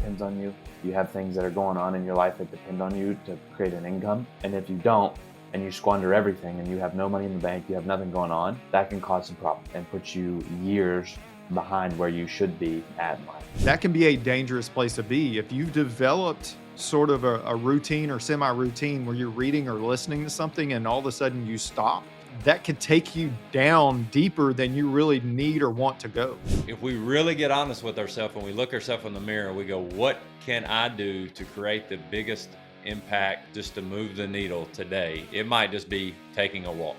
depends on you. You have things that are going on in your life that depend on you to create an income. And if you don't, and you squander everything and you have no money in the bank, you have nothing going on, that can cause some problems and put you years behind where you should be at in life. That can be a dangerous place to be. If you've developed sort of a routine or semi-routine where you're reading or listening to something and all of a sudden you stop, that could take you down deeper than you really need or want to go. If we really get honest with ourselves and we look ourselves in the mirror, we go, what can I do to create the biggest impact just to move the needle today? It might just be taking a walk.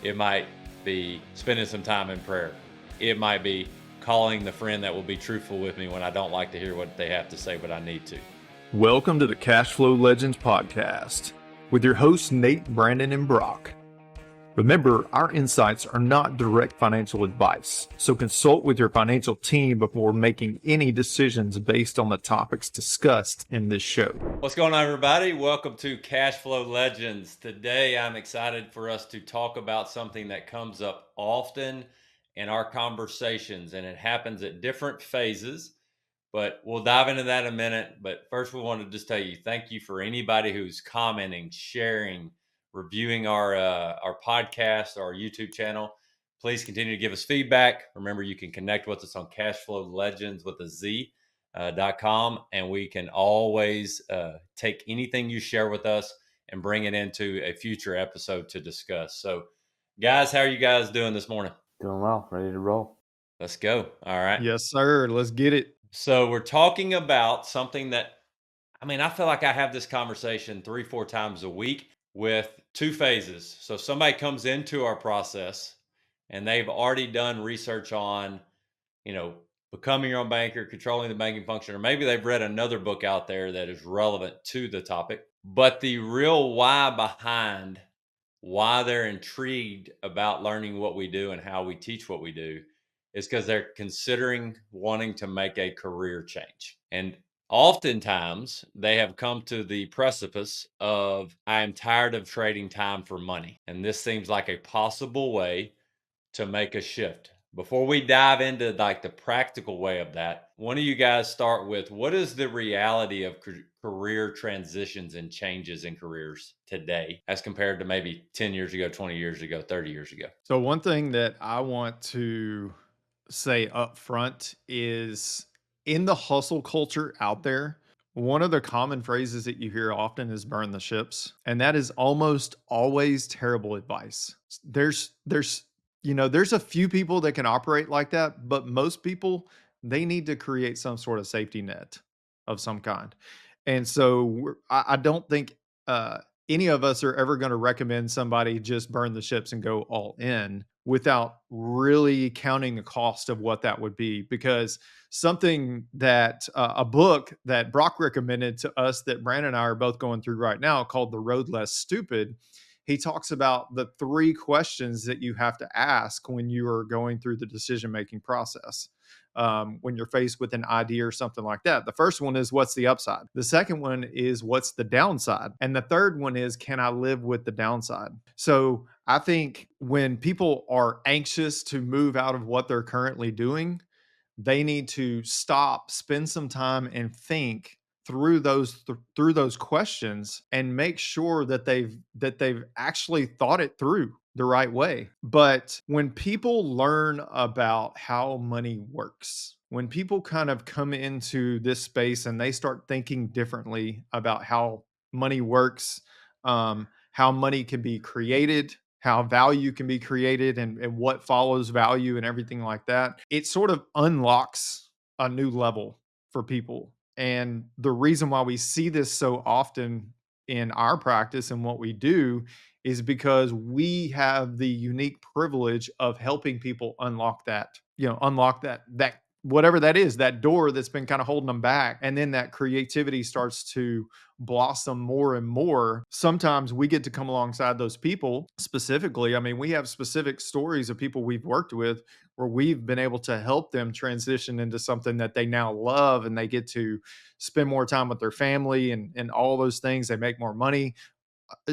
It might be spending some time in prayer. It might be calling the friend that will be truthful with me when I don't like to hear what they have to say, but I need to. Welcome to the Cash Flow Legends podcast with your hosts, Nate, Brandon, and Brock. Remember, our insights are not direct financial advice, so consult with your financial team before making any decisions based on the topics discussed in this show. What's going on, everybody? Welcome to Cash Flow Legends. Today, I'm excited for us to talk about something that comes up often in our conversations, and it happens at different phases, but we'll dive into that in a minute. But first, we want to just tell you thank you for anybody who's commenting, sharing, reviewing our podcast, our YouTube channel. Please continue to give us feedback. Remember, you can connect with us on Cashflow Legends with a Z.com, and we can always take anything you share with us and bring it into a future episode to discuss. So, guys, how are you guys doing this morning? Doing well, ready to roll. Let's go. All right. Yes, sir. Let's get it. So we're talking about something that, I feel like I have this conversation 3-4 times a week with two phases. So somebody comes into our process and they've already done research on, becoming your own banker, controlling the banking function, or maybe they've read another book out there that is relevant to the topic. But the real why behind why they're intrigued about learning what we do and how we teach what we do is because they're considering wanting to make a career change. And oftentimes they have come to the precipice of, I am tired of trading time for money. And this seems like a possible way to make a shift. Before we dive into like the practical way of that, one of you guys start with, what is the reality of career transitions and changes in careers today as compared to maybe 10 years ago, 20 years ago, 30 years ago? So one thing that I want to say up front is, in the hustle culture out there, one of the common phrases that you hear often is burn the ships. And that is almost always terrible advice. There's a few people that can operate like that, but most people, they need to create some sort of safety net of some kind. And so I don't think any of us are ever going to recommend somebody just burn the ships and go all in without really counting the cost of what that would be. Because something that a book that Brock recommended to us that Brandon and I are both going through right now, called The Road Less Stupid, he talks about the 3 questions that you have to ask when you are going through the decision making process. When you're faced with an idea or something like that. The first one is, what's the upside? The second one is, what's the downside? And the third one is, can I live with the downside? So I think when people are anxious to move out of what they're currently doing, they need to stop, spend some time, and think through those questions and make sure that they've actually thought it through the right way. But when people learn about how money works, when people kind of come into this space and they start thinking differently about how money works, how money can be created, how value can be created, and what follows value and everything like that, it sort of unlocks a new level for people. And the reason why we see this so often in our practice and what we do is because we have the unique privilege of helping people unlock that whatever that is, that door that's been kind of holding them back. And then that creativity starts to blossom more and more. Sometimes we get to come alongside those people specifically. I mean, we have specific stories of people we've worked with where we've been able to help them transition into something that they now love, and they get to spend more time with their family and all those things. They make more money.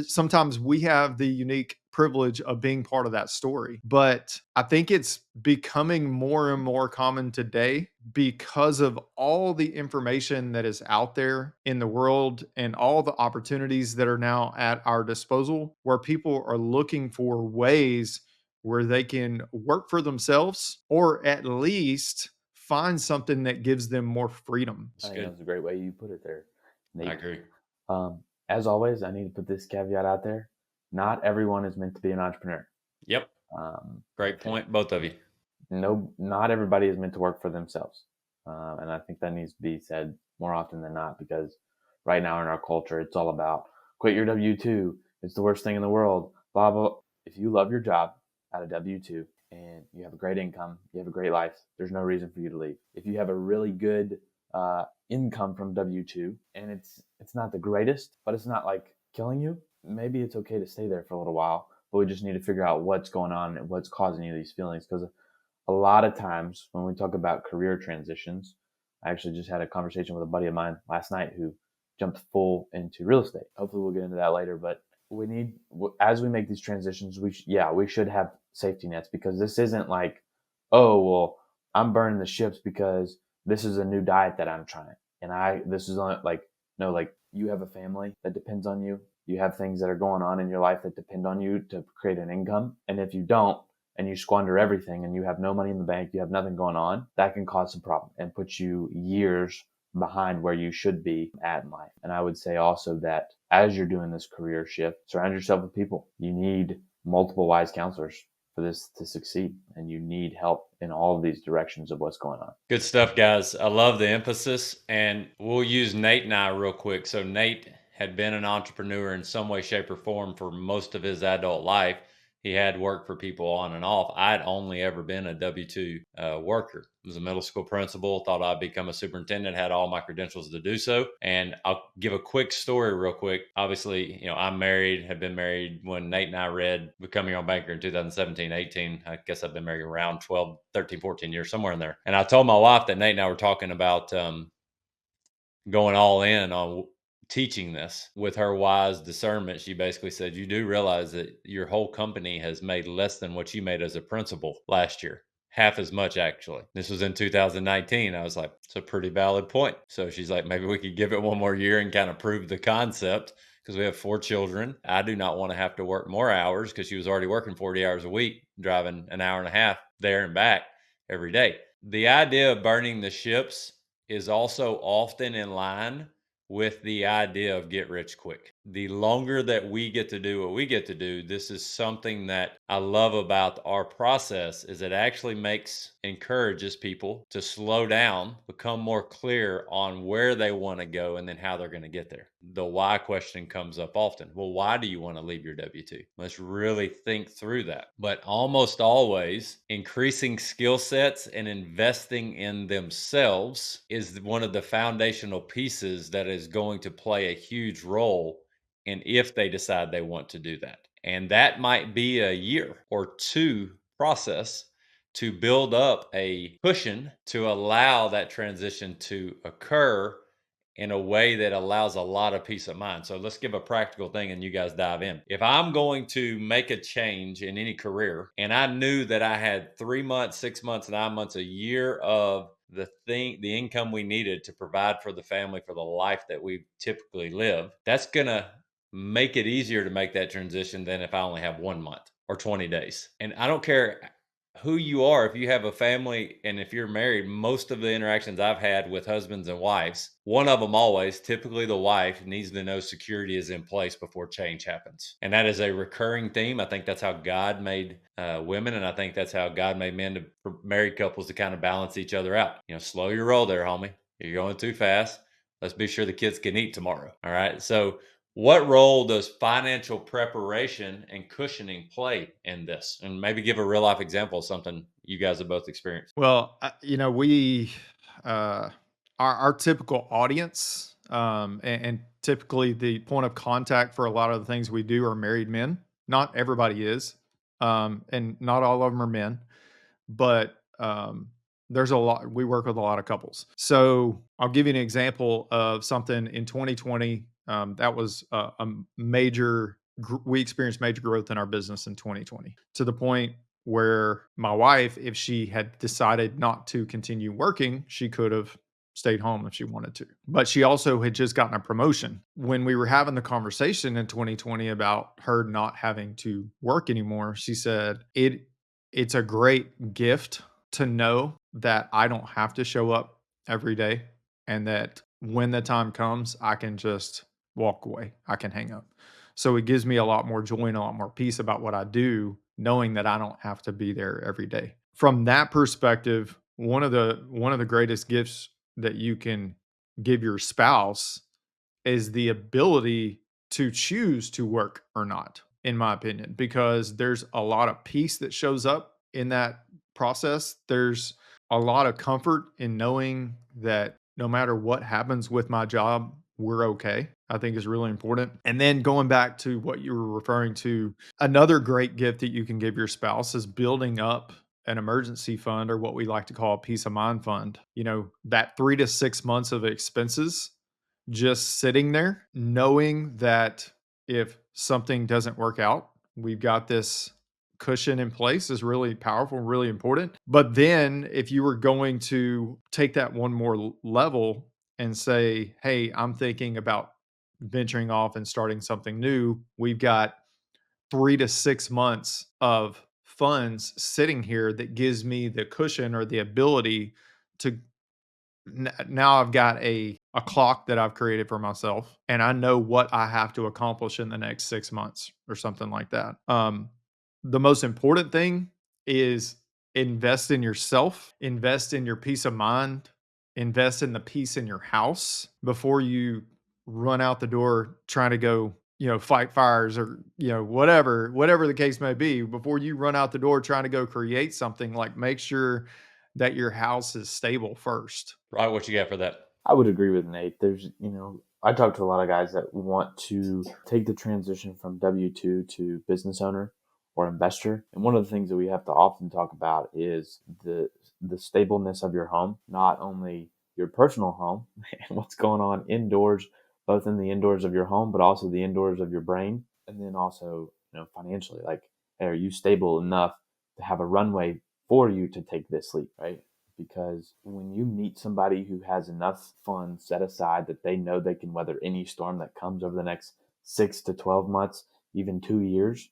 sometimes we have the unique privilege of being part of that story. But I think it's becoming more and more common today because of all the information that is out there in the world and all the opportunities that are now at our disposal, where people are looking for ways where they can work for themselves or at least find something that gives them more freedom. It's I think good. that's a great way you put it there, I Nate. agree. As always, I need to put this caveat out there. Not everyone is meant to be an entrepreneur. Yep. I Great think point, both of you. not everybody is meant to work for themselves. And I think that needs to be said more often than not, because right now in our culture, it's all about quit your W 2. It's the worst thing in the world. Blah, blah. If you love your job at a W 2 and you have a great income, you have a great life, there's no reason for you to leave. If you have a really good income from W 2 and it's not the greatest, but it's not like killing you, maybe it's okay to stay there for a little while. But we just need to figure out what's going on and what's causing you these feelings, because a lot of times when we talk about career transitions, I actually just had a conversation with a buddy of mine last night who jumped full into real estate. Hopefully we'll get into that later, but we need, as we make these transitions, we should have safety nets, because this isn't like, oh, well, I'm burning the ships because this is a new diet that I'm trying. And this is on like, no, like you have a family that depends on you. You have things that are going on in your life that depend on you to create an income. And if you don't, and you squander everything and you have no money in the bank, you have nothing going on, that can cause some problem and put you years behind where you should be at in life. And I would say also that as you're doing this career shift, surround yourself with people. You need multiple wise counselors for this to succeed, and you need help in all of these directions of what's going on. Good stuff, guys. I love the emphasis, and we'll use Nate and I real quick. So, Nate had been an entrepreneur in some way, shape, or form for most of his adult life. He had worked for people on and off. I'd only ever been a W 2 worker. I was a middle school principal, thought I'd become a superintendent, had all my credentials to do so. And I'll give a quick story real quick. Obviously, I'm married, have been married when Nate and I read Become Your Own Banker in 2017, 18. I guess I've been married around 12, 13, 14 years, somewhere in there. And I told my wife that Nate and I were talking about going all in on teaching this. With her wise discernment, she basically said, you do realize that your whole company has made less than what you made as a principal last year. Half as much, actually. This was in 2019. I was like, it's a pretty valid point. So she's like, maybe we could give it one more year and kind of prove the concept, because we have 4 children. I do not want to have to work more hours, because she was already working 40 hours a week, driving an hour and a half there and back every day. The idea of burning the ships is also often in line with the idea of get rich quick. The longer that we get to do what we get to do, this is something that I love about our process, is it actually encourages people to slow down, become more clear on where they want to go and then how they're going to get there. The why question comes up often. Well, why do you want to leave your W-2? Let's really think through that. But almost always, increasing skill sets and investing in themselves is one of the foundational pieces that is going to play a huge role in if they decide they want to do that. And that might be a year or two process to build up a cushion to allow that transition to occur in a way that allows a lot of peace of mind. So let's give a practical thing and you guys dive in. If I'm going to make a change in any career and I knew that I had 3 months, 6 months, 9 months, a year of the income we needed to provide for the family, for the life that we typically live, that's going to make it easier to make that transition than if I only have 1 month or 20 days. And I don't care who you are, if you have a family and if you're married, most of the interactions I've had with husbands and wives, one of them always, typically the wife, needs to know security is in place before change happens. And that is a recurring theme. I think that's how God made women, and I think that's how God made men, for married couples, to kind of balance each other out. Slow your roll there, homie. You're going too fast. Let's be sure the kids can eat tomorrow. All right. So what role does financial preparation and cushioning play in this? And maybe give a real life example of something you guys have both experienced. Well, we, our typical audience, and typically the point of contact for a lot of the things we do are married men. Not everybody is, and not all of them are men, but there's a lot, we work with a lot of couples. So I'll give you an example of something in 2020. That was a major, we experienced major growth in our business in 2020 to the point where my wife, if she had decided not to continue working, she could have stayed home if she wanted to. But she also had just gotten a promotion. When we were having the conversation in 2020 about her not having to work anymore, she said, it's a great gift to know that I don't have to show up every day and that when the time comes, I can just walk away. I can hang up. So it gives me a lot more joy and a lot more peace about what I do, knowing that I don't have to be there every day. From that perspective, one of the greatest gifts that you can give your spouse is the ability to choose to work or not, in my opinion, because there's a lot of peace that shows up in that process. There's a lot of comfort in knowing that no matter what happens with my job, we're okay. I think is really important. And then going back to what you were referring to, another great gift that you can give your spouse is building up an emergency fund, or what we like to call a peace of mind fund. That 3 to 6 months of expenses just sitting there, knowing that if something doesn't work out, we've got this cushion in place is really powerful, really important. But then if you were going to take that one more level and say, hey, I'm thinking about venturing off and starting something new, we've got 3 to 6 months of funds sitting here that gives me the cushion or the ability to now I've got a clock that I've created for myself, and I know what I have to accomplish in the next 6 months or something like that. The most important thing is invest in yourself, invest in your peace of mind, invest in the peace in your house before you run out the door trying to go, fight fires, or, whatever the case may be. Before you run out the door trying to go create something, like, make sure that your house is stable first. Right, what you got for that? I would agree with Nate. I talk to a lot of guys that want to take the transition from W-2 to business owner or investor. And one of the things that we have to often talk about is the stableness of your home, not only your personal home and what's going on indoors, both in the indoors of your home, but also the indoors of your brain. And then also, financially, like, are you stable enough to have a runway for you to take this leap, right? Because when you meet somebody who has enough funds set aside that they know they can weather any storm that comes over the next 6 to 12 months, even 2 years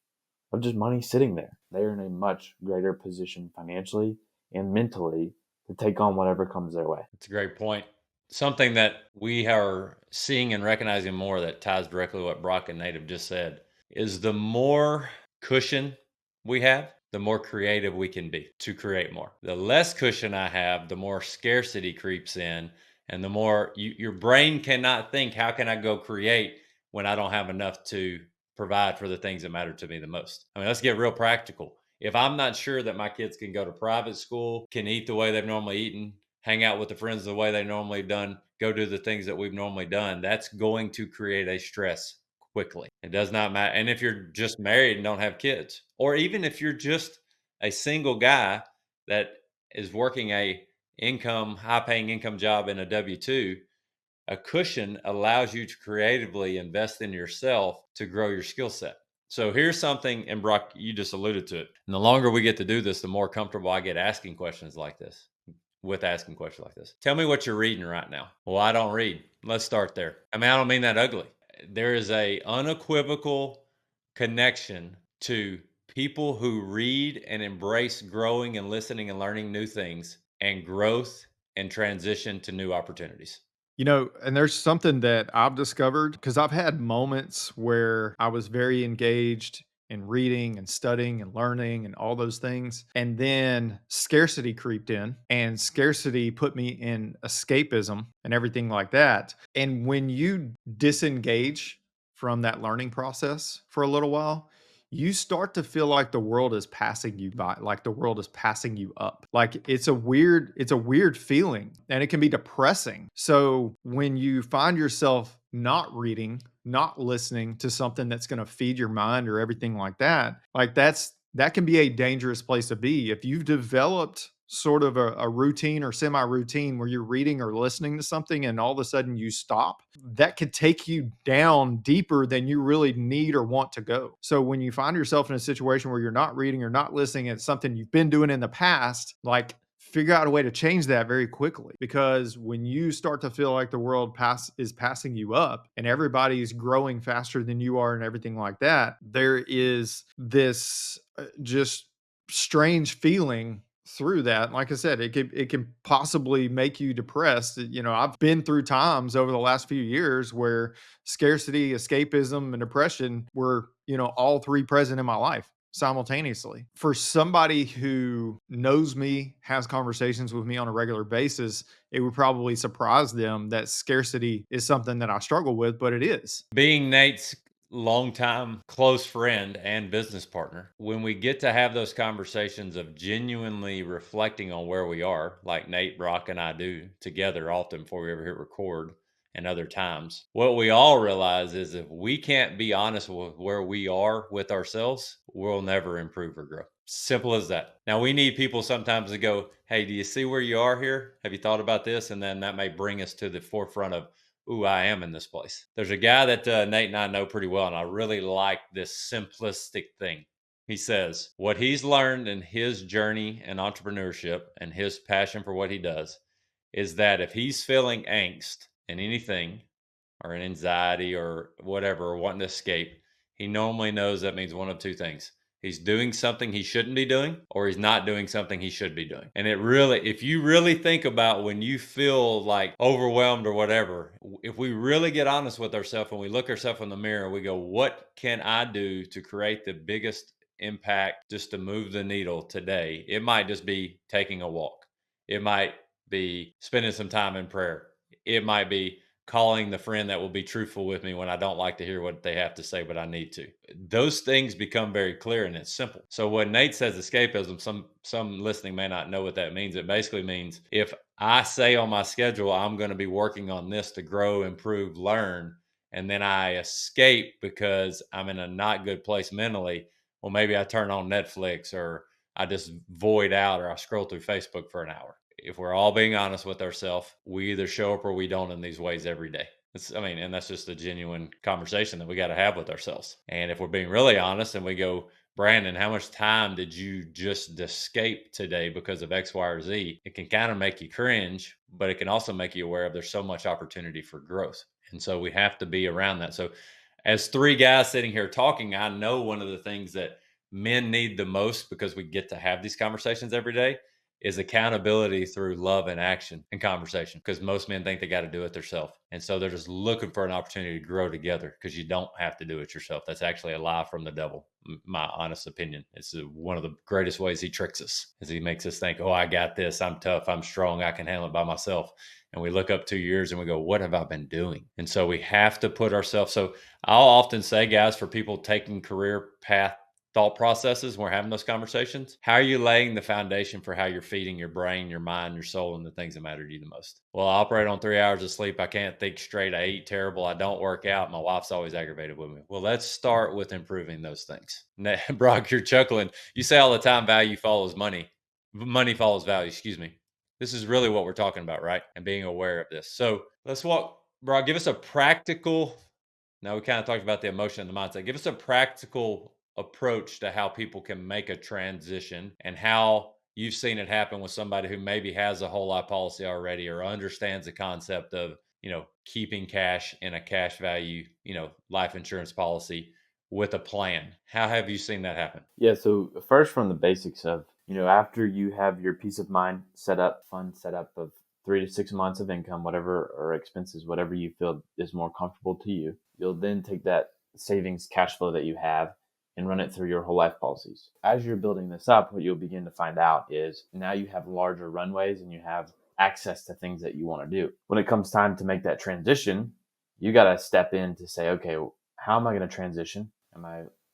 of just money sitting there, they're in a much greater position financially and mentally to take on whatever comes their way. That's a great point. Something that we are seeing and recognizing more that ties directly to what Brock and Nate have just said is the more cushion we have, the more creative we can be to create more. The less cushion I have, the more scarcity creeps in, and the more your brain cannot think, how can I go create when I don't have enough to provide for the things that matter to me the most? I mean, let's get real practical. If I'm not sure that my kids can go to private school, can eat the way they've normally eaten, hang out with the friends the way they normally done, go do the things that we've normally done, that's going to create a stress quickly. It does not matter. And if you're just married and don't have kids, or even if you're just a single guy that is working a high paying income job in a W-2, a cushion allows you to creatively invest in yourself to grow your skill set. So here's something, and Brock, you just alluded to it. And the longer we get to do this, the more comfortable I get asking questions like this. Tell me what you're reading right now. Well, I don't read. Let's start there. I mean, I don't mean that ugly. There is a unequivocal connection to people who read and embrace growing and listening and learning new things, and growth and transition to new opportunities. And there's something that I've discovered because I've had moments where I was very engaged in reading and studying and learning and all those things. And then scarcity creeped in, and scarcity put me in escapism and everything like that. And when you disengage from that learning process for a little while, you start to feel like the world is passing you by, like the world is passing you up. Like it's a weird feeling, and it can be depressing. So when you find yourself not reading, not listening to something that's going to feed your mind or everything like that can be a dangerous place to be. If you've developed sort of a routine or semi-routine where you're reading or listening to something and all of a sudden you stop, that could take you down deeper than you really need or want to go. So when you find yourself in a situation where you're not reading or not listening, it's something you've been doing in the past, like figure out a way to change that very quickly, because when you start to feel like the world is passing you up and everybody's growing faster than you are and everything like that, there is this just strange feeling through that. Like I said, it can possibly make you depressed. I've been through times over the last few years where scarcity, escapism, and depression were, all three present in my life simultaneously. For somebody who knows me, has conversations with me on a regular basis, it would probably surprise them that scarcity is something that I struggle with, but it is. Being Nate's longtime close friend and business partner, when we get to have those conversations of genuinely reflecting on where we are, like Nate, Brock, and I do together often before we ever hit record and other times, what we all realize is if we can't be honest with where we are with ourselves, we'll never improve or grow. Simple as that. Now, we need people sometimes to go, hey, do you see where you are here? Have you thought about this? And then that may bring us to the forefront of, ooh, I am in this place. There's a guy that Nate and I know pretty well, and I really like this simplistic thing. He says what he's learned in his journey and entrepreneurship and his passion for what he does is that if he's feeling angst in anything or an anxiety or whatever, or wanting to escape, he normally knows that means one of two things. He's doing something he shouldn't be doing, or he's not doing something he should be doing. And it really, if you really think about when you feel like overwhelmed or whatever, if we really get honest with ourselves and we look ourselves in the mirror, we go, what can I do to create the biggest impact just to move the needle today? It might just be taking a walk. It might be spending some time in prayer. It might be calling the friend that will be truthful with me when I don't like to hear what they have to say, but I need to. Those things become very clear and it's simple. So when Nate says escapism, some listening may not know what that means. It basically means if I say on my schedule, I'm going to be working on this to grow, improve, learn, and then I escape because I'm in a not good place mentally, well, maybe I turn on Netflix or I just void out or I scroll through Facebook for an hour. If we're all being honest with ourselves, we either show up or we don't in these ways every day. And that's just a genuine conversation that we got to have with ourselves. And if we're being really honest and we go, Brandon, how much time did you just escape today because of X, Y, or Z? It can kind of make you cringe, but it can also make you aware of there's so much opportunity for growth. And so we have to be around that. So as three guys sitting here talking, I know one of the things that men need the most, because we get to have these conversations every day, is accountability through love and action and conversation, because most men think they got to do it themselves. And so they're just looking for an opportunity to grow together, because you don't have to do it yourself. That's actually a lie from the devil, my honest opinion. It's one of the greatest ways he tricks us, is he makes us think, oh, I got this. I'm tough. I'm strong. I can handle it by myself. And we look up 2 years and we go, what have I been doing? And so we have to put ourselves. So I'll often say, guys, for people taking career path thought processes when we're having those conversations, how are you laying the foundation for how you're feeding your brain, your mind, your soul, and the things that matter to you the most? Well, I operate on 3 hours of sleep. I can't think straight. I eat terrible. I don't work out. My wife's always aggravated with me. Well, let's start with improving those things. Brock, you're chuckling. You say all the time, value follows money. Money follows value, excuse me. This is really what we're talking about, right? And being aware of this. So let's walk, Brock, give us a practical. Now we kind of talked about the emotion and the mindset. Give us a practical approach to how people can make a transition, and how you've seen it happen with somebody who maybe has a whole life policy already or understands the concept of, keeping cash in a cash value, life insurance policy with a plan. How have you seen that happen? Yeah, so first from the basics of, after you have your peace of mind fund set up of 3 to 6 months of income, whatever, or expenses, whatever you feel is more comfortable to you, you'll then take that savings cash flow that you have and run it through your whole life policies. As you're building this up, what you'll begin to find out is now you have larger runways and you have access to things that you want to do. When it comes time to make that transition, you got to step in to say, okay, how am I going to transition?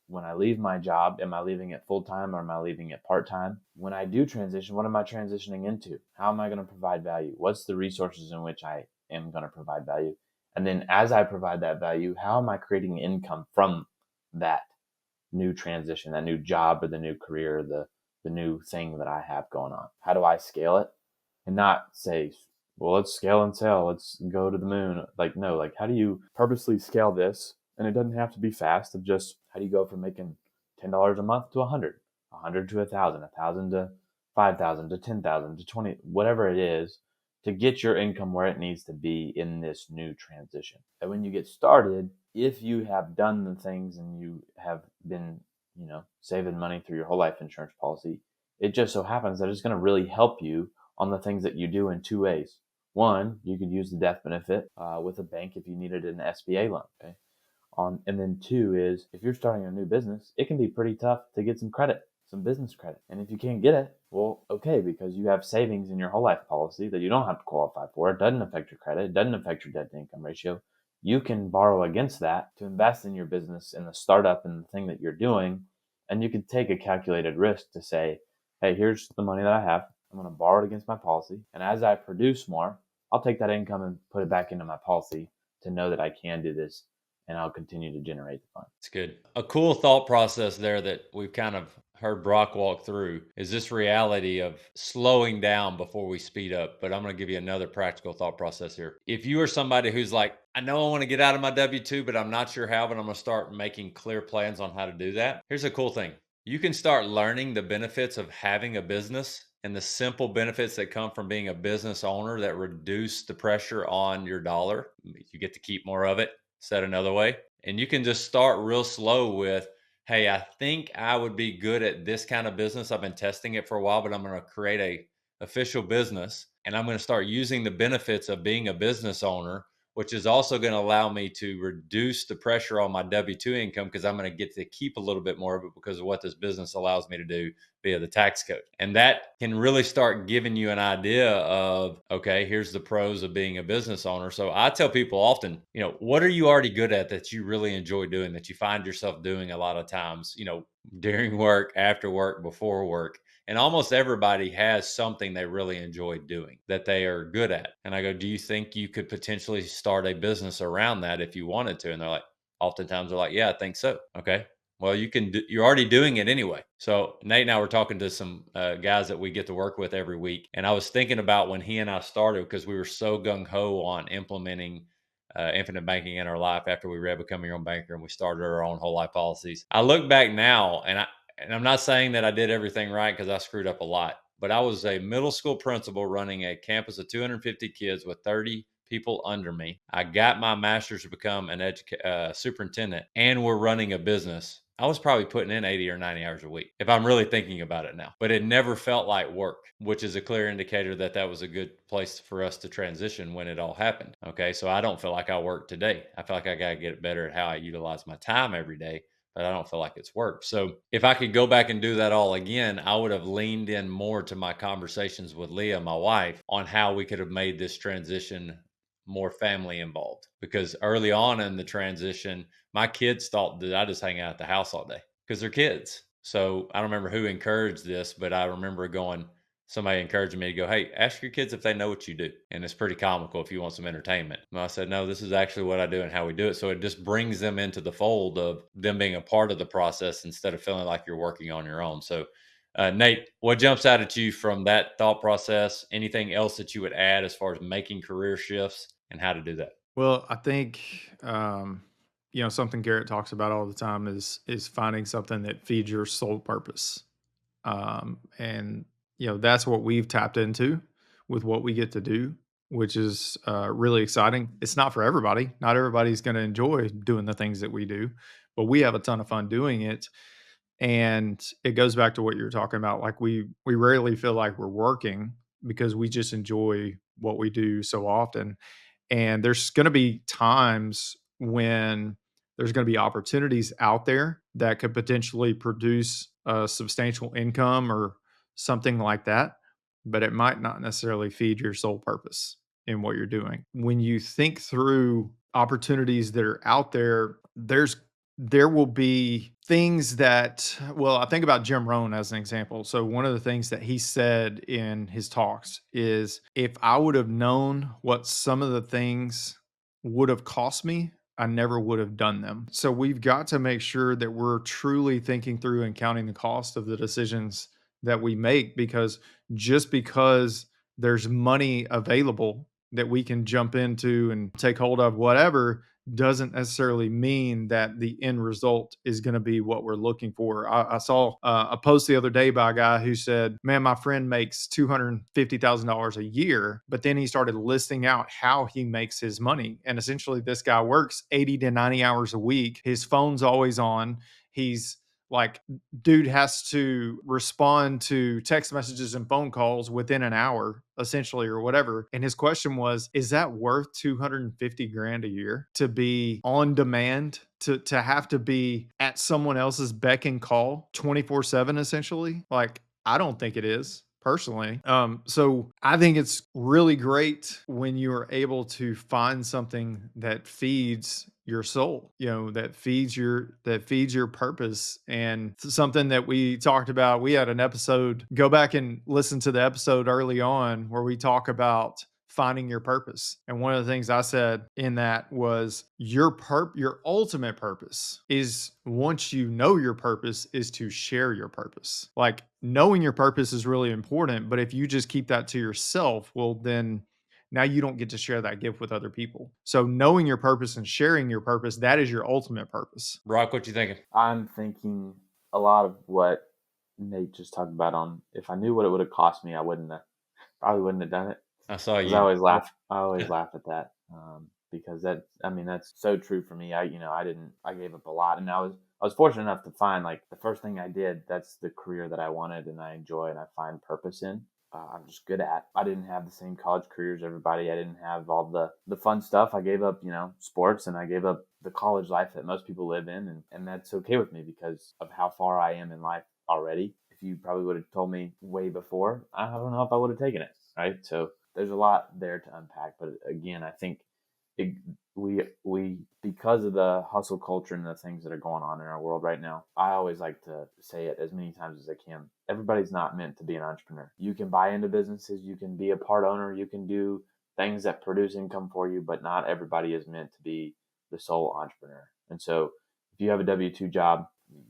When I leave my job, am I leaving it full time or am I leaving it part time? When I do transition, what am I transitioning into? How am I going to provide value? What's the resources in which I am going to provide value? And then as I provide that value, how am I creating income from that new transition, that new job or the new career, the the new thing that I have going on? How do I scale it? And not say, well, let's scale and sell. Let's go to the moon. Like, no, like, how do you purposely scale this? And it doesn't have to be fast. Of just, how do you go from making $10 a month to 100, 100 to 1,000, 1,000 to 5,000 to 10,000 to 20, whatever it is, to get your income where it needs to be in this new transition. And when you get started, if you have done the things and you have been, saving money through your whole life insurance policy, it just so happens that it's going to really help you on the things that you do in two ways. One, you could use the death benefit with a bank if you needed an SBA loan. Okay. And then two is, if you're starting a new business, it can be pretty tough to get some credit, some business credit. And if you can't get it, well, okay, because you have savings in your whole life policy that you don't have to qualify for. It doesn't affect your credit. It doesn't affect your debt to income ratio. You can borrow against that to invest in your business, in the startup and the thing that you're doing. And you can take a calculated risk to say, hey, here's the money that I have. I'm going to borrow it against my policy. And as I produce more, I'll take that income and put it back into my policy to know that I can do this, and I'll continue to generate the funds. It's good. A cool thought process there that we've kind of heard Brock walk through is this reality of slowing down before we speed up. But I'm going to give you another practical thought process here. If you are somebody who's like, I know I want to get out of my W-2, but I'm not sure how, but I'm going to start making clear plans on how to do that. Here's a cool thing. You can start learning the benefits of having a business and the simple benefits that come from being a business owner that reduce the pressure on your dollar. You get to keep more of it, said another way. And you can just start real slow with, hey, I think I would be good at this kind of business. I've been testing it for a while, but I'm going to create a official business, and I'm going to start using the benefits of being a business owner, which is also going to allow me to reduce the pressure on my W-2 income because I'm going to get to keep a little bit more of it because of what this business allows me to do via the tax code. And that can really start giving you an idea of, okay, here's the pros of being a business owner. So I tell people often, what are you already good at that you really enjoy doing, that you find yourself doing a lot of times, during work, after work, before work? And almost everybody has something they really enjoy doing that they are good at. And I go, do you think you could potentially start a business around that if you wanted to? And they're like, oftentimes they're like, yeah, I think so. Okay. Well, you're already doing it anyway. So Nate and I were talking to some guys that we get to work with every week. And I was thinking about when he and I started, because we were so gung ho on implementing infinite banking in our life after we read Becoming Your Own Banker and we started our own whole life policies. I look back now, and I'm not saying that I did everything right, because I screwed up a lot, but I was a middle school principal running a campus of 250 kids with 30 people under me. I got my master's to become an superintendent, and we're running a business. I was probably putting in 80 or 90 hours a week, if I'm really thinking about it now. But it never felt like work, which is a clear indicator that that was a good place for us to transition when it all happened. Okay, so I don't feel like I work today. I feel like I got to get better at how I utilize my time every day, but I don't feel like it's work. So if I could go back and do that all again, I would have leaned in more to my conversations with Leah, my wife, on how we could have made this transition more family involved. Because early on in the transition, my kids thought that I just hang out at the house all day because they're kids. So I don't remember who encouraged this, but I remember somebody encouraging me to go, hey, ask your kids if they know what you do. And it's pretty comical if you want some entertainment. And I said, no, this is actually what I do and how we do it. So it just brings them into the fold of them being a part of the process instead of feeling like you're working on your own. So Nate, what jumps out at you from that thought process? Anything else that you would add as far as making career shifts and how to do that? Well, I think something Garrett talks about all the time is finding something that feeds your sole purpose. And that's what we've tapped into with what we get to do, which is really exciting. It's not for everybody. Not everybody's going to enjoy doing the things that we do, but we have a ton of fun doing it. And it goes back to what you're talking about. Like we rarely feel like we're working because we just enjoy what we do so often. And there's going to be times when there's going to be opportunities out there that could potentially produce a substantial income or something like that, but it might not necessarily feed your sole purpose in what you're doing. When you think through opportunities that are out there, there will be things that, well, I think about Jim Rohn as an example. So one of the things that he said in his talks is, if I would have known what some of the things would have cost me, I never would have done them. So we've got to make sure that we're truly thinking through and counting the cost of the decisions that we make, because just because there's money available that we can jump into and take hold of, whatever, doesn't necessarily mean that the end result is going to be what we're looking for. I saw a post the other day by a guy who said, man, my friend makes $250,000 a year, but then he started listing out how he makes his money. And essentially, this guy works 80 to 90 hours a week. His phone's always on. He's like, dude has to respond to text messages and phone calls within an hour, essentially, or whatever. And his question was, is that worth 250 grand a year to be on demand, to have to be at someone else's beck and call 24/7, essentially? Like, I don't think it is, personally. So I think it's really great when you are able to find something that feeds your soul, that feeds your purpose. And something that we talked about, we had an episode, go back and listen to the episode early on where we talk about finding your purpose. And one of the things I said in that was your ultimate purpose is, once you know your purpose, is to share your purpose. Like, knowing your purpose is really important, but if you just keep that to yourself, well, then now you don't get to share that gift with other people. So knowing your purpose and sharing your purpose, that is your ultimate purpose. Brock, what you thinking? I'm thinking a lot of what Nate just talked about. On if I knew what it would have cost me, I probably wouldn't have done it. I saw Because you. I always laugh at that, because that's so true for me. I gave up a lot, and I was fortunate enough to find, like, the first thing I did, that's the career that I wanted and I enjoy and I find purpose in. I'm just good at. I didn't have the same college career as everybody. I didn't have all the fun stuff. I gave up, sports, and I gave up the college life that most people live in, and that's okay with me because of how far I am in life already. If you probably would have told me way before, I don't know if I would have taken it, right? So there's a lot there to unpack, but again, I think we because of the hustle culture and the things that are going on in our world right now, I always like to say it as many times as I can. Everybody's not meant to be an entrepreneur. You can buy into businesses, you can be a part owner, you can do things that produce income for you, but not everybody is meant to be the sole entrepreneur. And so if you have a W-2 job,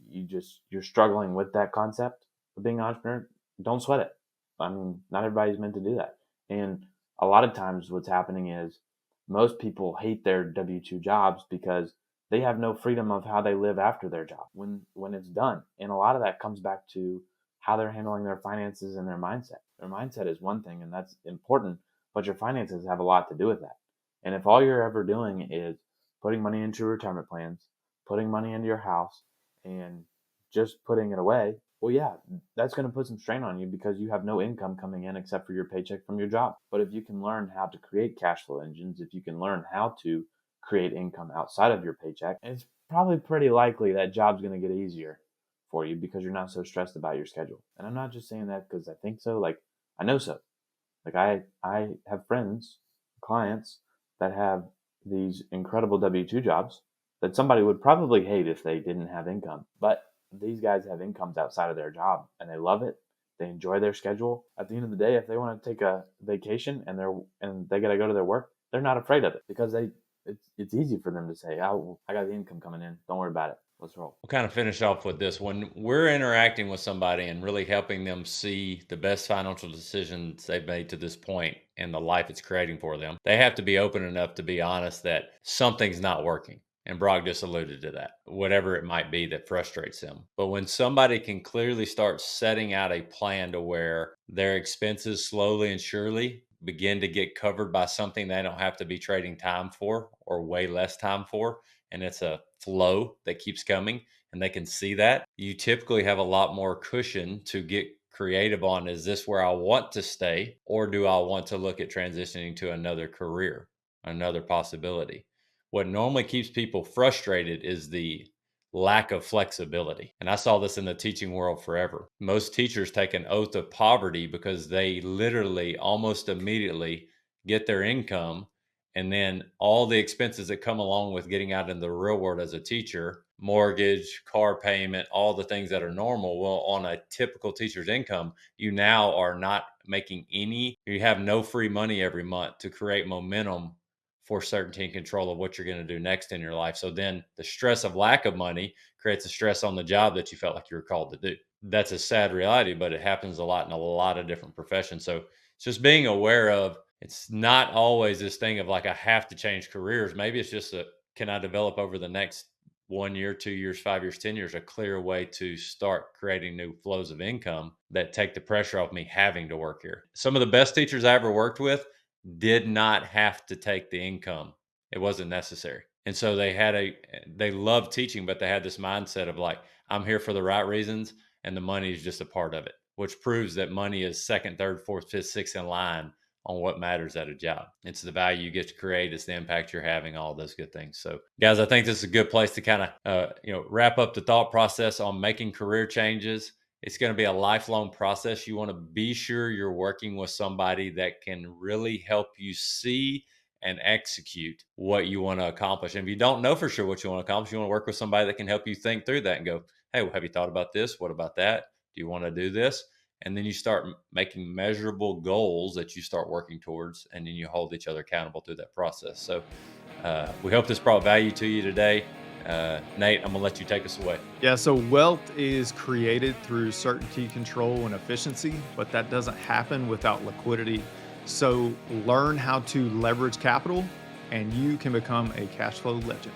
you're struggling with that concept of being an entrepreneur, don't sweat it. I mean, not everybody's meant to do that. And a lot of times what's happening is most people hate their W-2 jobs because they have no freedom of how they live after their job when it's done. And a lot of that comes back to how they're handling their finances and their mindset. Their mindset is one thing, and that's important, but your finances have a lot to do with that. And if all you're ever doing is putting money into your retirement plans, putting money into your house, and just putting it away, well, yeah, that's going to put some strain on you because you have no income coming in except for your paycheck from your job. But if you can learn how to create cash flow engines, if you can learn how to create income outside of your paycheck, it's probably pretty likely that job's going to get easier for you because you're not so stressed about your schedule. And I'm not just saying that because I think so. Like, I know so. Like, I have friends, clients that have these incredible W-2 jobs that somebody would probably hate if they didn't have income. But these guys have incomes outside of their job and they love it. They enjoy their schedule. At the end of the day, if they want to take a vacation and they got to go to their work, they're not afraid of it because it's easy for them to say, "Oh, I got the income coming in. Don't worry about it. Let's roll." We'll kind of finish off with this. When we're interacting with somebody and really helping them see the best financial decisions they've made to this point and the life it's creating for them, they have to be open enough to be honest that something's not working. And Brock just alluded to that, whatever it might be that frustrates them. But when somebody can clearly start setting out a plan to where their expenses slowly and surely begin to get covered by something they don't have to be trading time for or way less time for, and it's a flow that keeps coming and they can see that, you typically have a lot more cushion to get creative on, is this where I want to stay, or do I want to look at transitioning to another career, another possibility? What normally keeps people frustrated is the lack of flexibility. And I saw this in the teaching world forever. Most teachers take an oath of poverty because they literally almost immediately get their income, and then all the expenses that come along with getting out in the real world as a teacher, mortgage, car payment, all the things that are normal. Well, on a typical teacher's income, you now are not making you have no free money every month to create momentum for certainty and control of what you're going to do next in your life. So then the stress of lack of money creates a stress on the job that you felt like you were called to do. that's a sad reality, but it happens a lot in a lot of different professions. So it's just being aware of, it's not always this thing of like, I have to change careers. Maybe it's just a, can I develop over the next 1 year, 2 years, 5 years, 10 years, a clear way to start creating new flows of income that take the pressure off me having to work here. Some of the best teachers I ever worked with did not have to take the income. It wasn't necessary. And so they loved teaching, but they had this mindset of like, I'm here for the right reasons and the money is just a part of it, which proves that money is second, third, fourth, fifth, sixth in line on what matters at a job. It's the value you get to create, it's the impact you're having, all those good things. So, guys, I think this is a good place to kind of wrap up the thought process on making career changes. It's going to be a lifelong process. You want to be sure you're working with somebody that can really help you see and execute what you want to accomplish. And if you don't know for sure what you want to accomplish, you want to work with somebody that can help you think through that and go, hey, well, have you thought about this? What about that? Do you want to do this? And then you start making measurable goals that you start working towards, and then you hold each other accountable through that process. So we hope this brought value to you today. Nate, I'm going to let you take us away. Yeah, so wealth is created through certainty, control, and efficiency, but that doesn't happen without liquidity. So learn how to leverage capital, and you can become a cash flow legend.